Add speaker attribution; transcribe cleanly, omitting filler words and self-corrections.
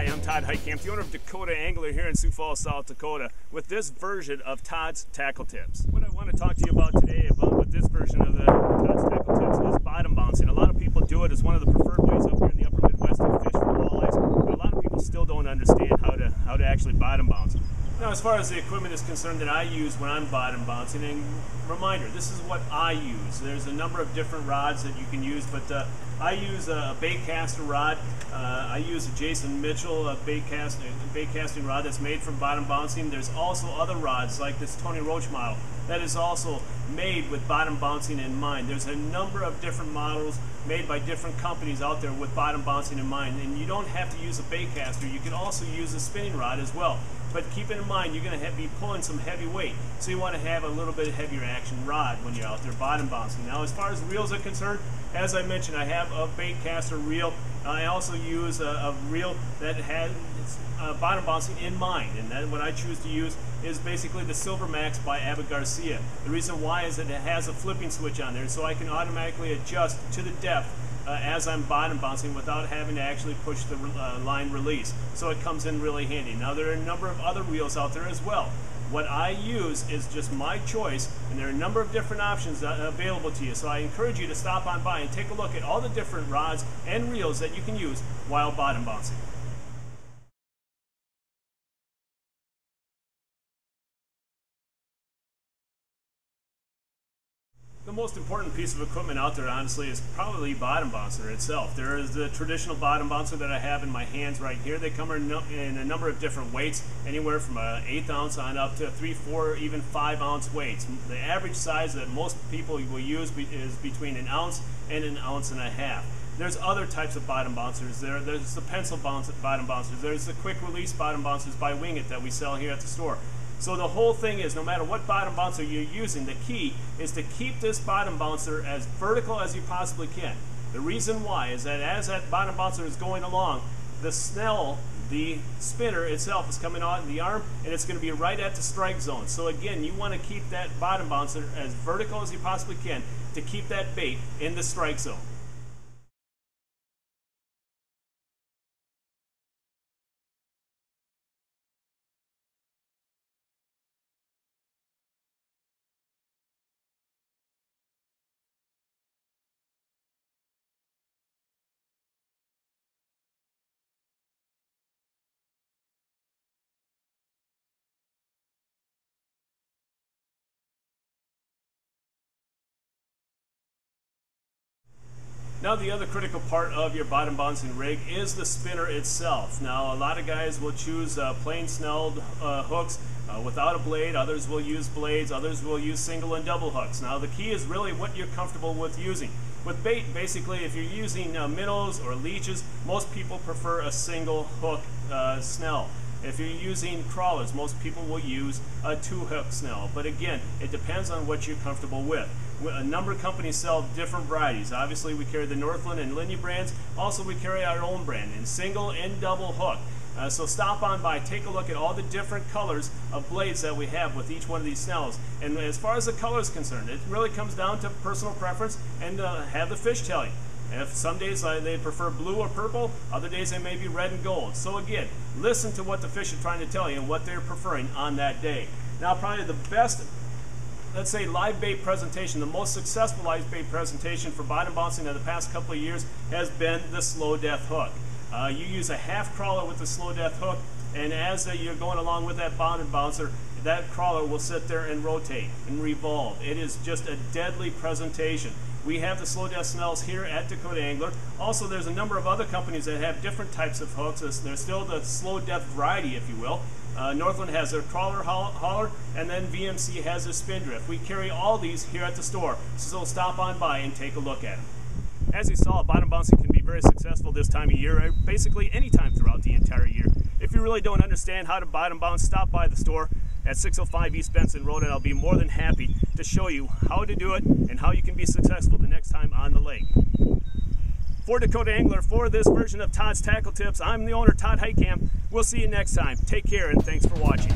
Speaker 1: I'm Todd Heitkamp, the owner of Dakota Angler here in Sioux Falls, South Dakota, with this version of Todd's Tackle Tips. What I want to talk to you about today with this version of the Todd's Tackle Tips is bottom bouncing. A lot of people do it as one of the preferred ways up here in the upper Midwest to fish for walleyes, but a lot of people still don't understand how to actually bottom bounce. Now, as far as the equipment is concerned that I use when I'm bottom bouncing, and reminder, this is what I use. There's a number of different rods that you can use, but I use a bait caster rod. I use a Jason Mitchell bait casting rod that's made from bottom bouncing. There's also other rods like this Tony Roach model that is also made with bottom bouncing in mind. There's a number of different models made by different companies out there with bottom bouncing in mind, and you don't have to use a bait caster. You can also use a spinning rod as well. But keep in mind, you're going to be pulling some heavy weight, so you want to have a little bit heavier action rod when you're out there bottom bouncing. Now, as far as reels are concerned, as I mentioned, I have a bait caster reel. I also use a reel that has bottom bouncing in mind, and then what I choose to use is basically the Silver Max by Abbott Garcia. The reason why is that it has a flipping switch on there, so I can automatically adjust to the depth as I'm bottom bouncing without having to actually push the line release. So it comes in really handy. Now, there are a number of other reels out there as well. What I use is just my choice, and there are a number of different options available to you. So I encourage you to stop on by and take a look at all the different rods and reels that you can use while bottom bouncing. The most important piece of equipment out there, honestly, is probably bottom bouncer itself. There is the traditional bottom bouncer that I have in my hands right here. They come in a number of different weights, anywhere from an 1/8 ounce on up to 3, 4, even 5 ounce weights. The average size that most people will use is between 1 ounce and 1.5 ounces. There's other types of bottom bouncers. There's the pencil bottom bouncers. There's the quick release bottom bouncers by Wing It that we sell here at the store. So the whole thing is, no matter what bottom bouncer you're using, the key is to keep this bottom bouncer as vertical as you possibly can. The reason why is that as that bottom bouncer is going along, the snell, the spinner itself, is coming out in the arm, and it's going to be right at the strike zone. So again, you want to keep that bottom bouncer as vertical as you possibly can to keep that bait in the strike zone. Now, the other critical part of your bottom bouncing rig is the spinner itself. Now, a lot of guys will choose plain snelled hooks without a blade. Others will use blades. Others will use single and double hooks. Now, the key is really what you're comfortable with using. With bait, basically, if you're using minnows or leeches, most people prefer a single hook snell. If you're using crawlers, most people will use a 2-hook snell. But again, it depends on what you're comfortable with. A number of companies sell different varieties. Obviously, we carry the Northland and Linear brands. Also, we carry our own brand in single and double hook. So stop on by, take a look at all the different colors of blades that we have with each one of these snells. And as far as the color is concerned, it really comes down to personal preference and have the fish tell you. If some days they prefer blue or purple, other days they may be red and gold. So again, listen to what the fish are trying to tell you and what they're preferring on that day. Now, probably the best, let's say, live bait presentation, the most successful live bait presentation for bottom bouncing in the past couple of years has been the slow death hook. You use a half crawler with the slow death hook, and as you're going along with that bottom bouncer, that crawler will sit there and rotate and revolve. It is just a deadly presentation. We have the slow death snells here at Dakota Angler. Also, there's a number of other companies that have different types of hooks. There's still the slow death variety, if you will. Northland has their crawler hauler, and then VMC has their spin drift. We carry all these here at the store, so stop on by and take a look at them. As you saw, bottom bouncing can be very successful this time of year, basically any time throughout the entire year. If you really don't understand how to bottom bounce, stop by the store at 605 East Benson Road, and I'll be more than happy to show you how to do it and how you can be successful the next time on the lake. For Dakota Angler, for this version of Todd's Tackle Tips, I'm the owner, Todd Heitkamp. We'll see you next time. Take care, and thanks for watching.